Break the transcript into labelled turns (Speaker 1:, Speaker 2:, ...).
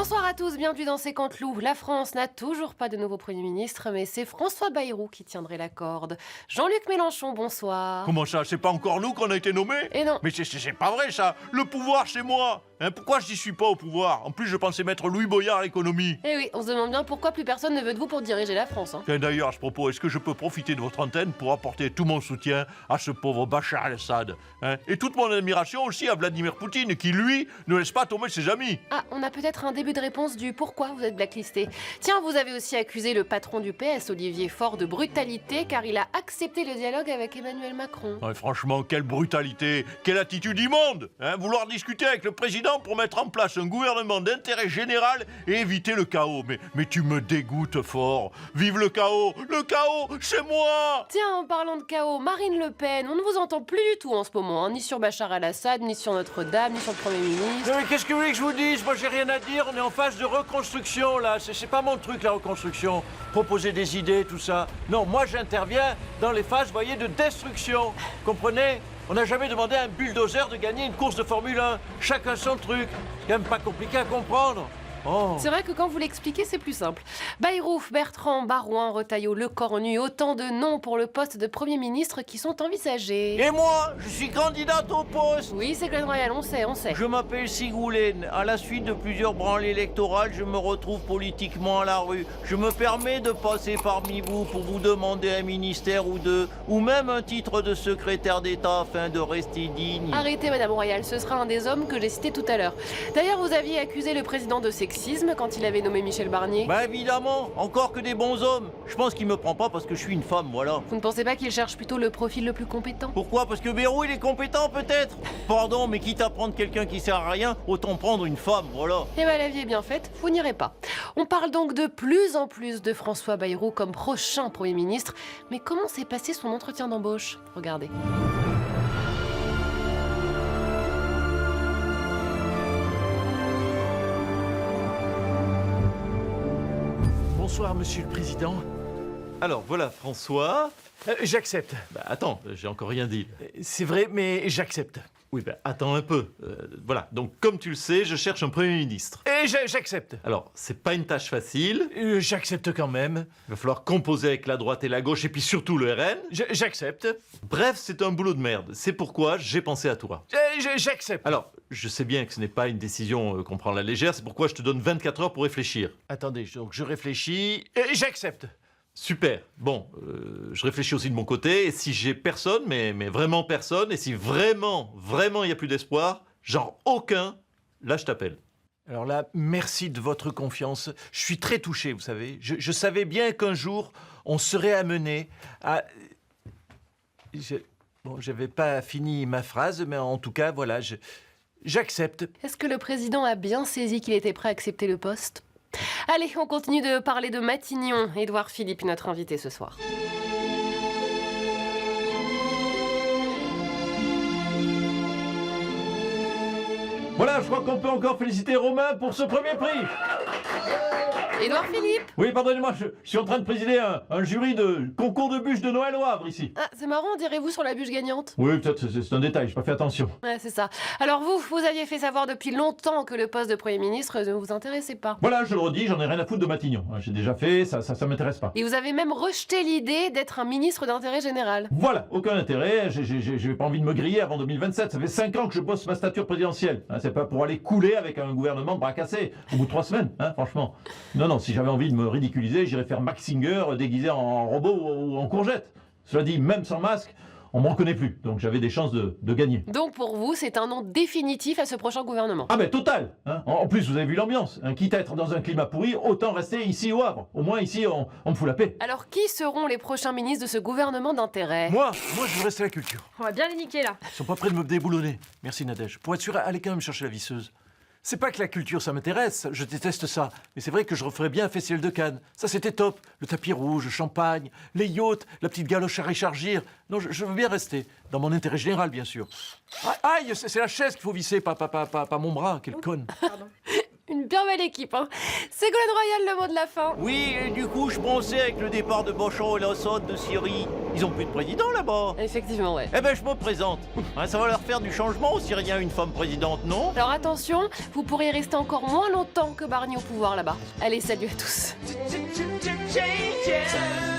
Speaker 1: Bonsoir à tous, bienvenue dans C'est Canteloup. La France n'a toujours pas de nouveau Premier ministre, mais c'est François Bayrou qui tiendrait la corde. Jean-Luc Mélenchon, bonsoir.
Speaker 2: Comment ça? C'est pas encore nous qu'on a été nommés?
Speaker 1: Et non.
Speaker 2: Mais c'est pas vrai ça. Le pouvoir chez moi. Pourquoi je n'y suis pas au pouvoir? En plus, je pensais mettre Louis Boyard à l'économie.
Speaker 1: Eh oui, on se demande bien pourquoi plus personne ne veut de vous pour diriger la France.
Speaker 2: Tiens, d'ailleurs, à ce propos, est-ce que je peux profiter de votre antenne pour apporter tout mon soutien à ce pauvre Bachar el-Assad, et toute mon admiration aussi à Vladimir Poutine, qui, lui, ne laisse pas tomber ses amis.
Speaker 1: Ah, on a peut-être un début de réponse du pourquoi vous êtes blacklisté. Tiens, vous avez aussi accusé le patron du PS, Olivier Faure, de brutalité car il a accepté le dialogue avec Emmanuel Macron.
Speaker 2: Ouais, franchement, quelle brutalité, quelle attitude immonde, vouloir discuter avec le président pour mettre en place un gouvernement d'intérêt général et éviter le chaos. Mais tu me dégoûtes fort. Vive le chaos! Le chaos, c'est moi!
Speaker 1: Tiens, en parlant de chaos, Marine Le Pen, on ne vous entend plus du tout en ce moment, ni sur Bachar el-Assad, ni sur Notre-Dame, ni sur le Premier ministre.
Speaker 3: Mais qu'est-ce que vous voulez que je vous dise? Moi, j'ai rien à dire. On est en phase de reconstruction, là. C'est pas mon truc, la reconstruction. Proposer des idées, tout ça. Non, moi, j'interviens dans les phases, vous voyez, de destruction. Comprenez? On n'a jamais demandé à un bulldozer de gagner une course de Formule 1. Chacun son truc. C'est quand même pas compliqué à comprendre. Oh.
Speaker 1: C'est vrai que quand vous l'expliquez, c'est plus simple. Bayrou, Bertrand, Barouin, Retailleau, Lecornu, autant de noms pour le poste de Premier ministre qui sont envisagés.
Speaker 3: Et moi, je suis candidate au poste.
Speaker 1: Oui, c'est Glenn Royal, on sait.
Speaker 3: Je m'appelle Sigoulen. À la suite de plusieurs branlées électorales, je me retrouve politiquement à la rue. Je me permets de passer parmi vous pour vous demander un ministère ou deux, ou même un titre de secrétaire d'État afin de rester digne.
Speaker 1: Arrêtez, Madame Royal, ce sera un des hommes que j'ai cité tout à l'heure. D'ailleurs, vous aviez accusé le président de sexisme quand il avait nommé Michel Barnier.
Speaker 3: Bah évidemment, encore que des bons hommes. Je pense qu'il me prend pas parce que je suis une femme, voilà.
Speaker 1: Vous ne pensez pas qu'il cherche plutôt le profil le plus compétent?
Speaker 3: Pourquoi? Parce que Bayrou, il est compétent peut-être. Pardon, mais quitte à prendre quelqu'un qui sert à rien, autant prendre une femme, voilà.
Speaker 1: Eh ben la vie est bien faite, vous n'irez pas. On parle donc de plus en plus de François Bayrou comme prochain Premier ministre. Mais comment s'est passé son entretien d'embauche? Regardez.
Speaker 4: Bonsoir, Monsieur le Président.
Speaker 2: Alors voilà, François.
Speaker 4: J'accepte.
Speaker 2: Bah attends, j'ai encore rien dit.
Speaker 4: C'est vrai, mais j'accepte.
Speaker 2: Oui, bah attends un peu. Voilà, donc comme tu le sais, je cherche un Premier ministre.
Speaker 4: Et j'accepte.
Speaker 2: Alors, c'est pas une tâche facile.
Speaker 4: J'accepte quand même.
Speaker 2: Il va falloir composer avec la droite et la gauche, et puis surtout le RN.
Speaker 4: J'accepte.
Speaker 2: Bref, c'est un boulot de merde. C'est pourquoi j'ai pensé à toi.
Speaker 4: J'accepte.
Speaker 2: Alors, je sais bien que ce n'est pas une décision qu'on prend à la légère, c'est pourquoi je te donne 24 heures pour réfléchir.
Speaker 4: Attendez, donc je réfléchis. J'accepte.
Speaker 2: Super. Bon, je réfléchis aussi de mon côté, et si j'ai personne, mais vraiment personne, et si vraiment il n'y a plus d'espoir, genre aucun, là je t'appelle.
Speaker 4: Alors là, merci de votre confiance. Je suis très touché, vous savez. Je savais bien qu'un jour, on serait amené à... Bon, j'avais pas fini ma phrase, mais en tout cas, voilà, j'accepte.
Speaker 1: Est-ce que le président a bien saisi qu'il était prêt à accepter le poste? Allez, on continue de parler de Matignon. Édouard Philippe, notre invité ce soir.
Speaker 2: Voilà, je crois qu'on peut encore féliciter Romain pour ce premier prix.
Speaker 1: Édouard Philippe.
Speaker 2: Oui, pardonnez-moi, je suis en train de présider un jury de concours de bûches de Noël au Havre, ici.
Speaker 1: Ah, c'est marrant, direz-vous sur la bûche gagnante?
Speaker 2: Oui, peut-être, c'est un détail, j'ai pas fait attention.
Speaker 1: Ouais, c'est ça. Alors vous aviez fait savoir depuis longtemps que le poste de Premier ministre ne vous intéressait pas.
Speaker 2: Voilà, je le redis, j'en ai rien à foutre de Matignon. J'ai déjà fait, ça m'intéresse pas.
Speaker 1: Et vous avez même rejeté l'idée d'être un ministre d'intérêt général.
Speaker 2: Voilà, aucun intérêt, j'ai pas envie de me griller avant 2027. Ça fait 5 ans que je bosse ma stature présidentielle. C'est pas pour aller couler avec un gouvernement de bras cassés au bout de 3 semaines, franchement. Non, si j'avais envie de me ridiculiser, j'irais faire Max Singer déguisé en robot ou en courgette. Cela dit, même sans masque, on me reconnaît plus, donc j'avais des chances de gagner.
Speaker 1: Donc pour vous, c'est un nom définitif à ce prochain gouvernement.
Speaker 2: Ah ben total, En plus, vous avez vu l'ambiance. Quitte à être dans un climat pourri, autant rester ici au Havre. Au moins ici, on me fout la paix.
Speaker 1: Alors qui seront les prochains ministres de ce gouvernement d'intérêt?
Speaker 4: Moi, je veux rester à la culture.
Speaker 1: On va bien les niquer là.
Speaker 4: Ils sont pas prêts de me déboulonner. Merci Nadège. Pour être sûr, allez quand même chercher la visseuse. C'est pas que la culture, ça m'intéresse, je déteste ça. Mais c'est vrai que je referais bien un festival de Cannes. Ça, c'était top. Le tapis rouge, le champagne, les yachts, la petite galoche à réchargir. Non, je veux bien rester. Dans mon intérêt général, bien sûr. Aïe, c'est la chaise qu'il faut visser, pas mon bras. Quelle conne.
Speaker 1: Pardon. Une bien belle équipe, hein. Ségolène Royal, le mot de la fin.
Speaker 3: Oui, et du coup, je pensais avec le départ de Bachar el-Assad de Syrie, ils ont plus de président là-bas.
Speaker 1: Effectivement, ouais.
Speaker 3: Eh ben, je me présente. Hein, ça va leur faire du changement aux Syriens, une femme présidente, non?
Speaker 1: Alors attention, vous pourriez rester encore moins longtemps que Barnier au pouvoir là-bas. Allez, salut à tous.
Speaker 5: Change it.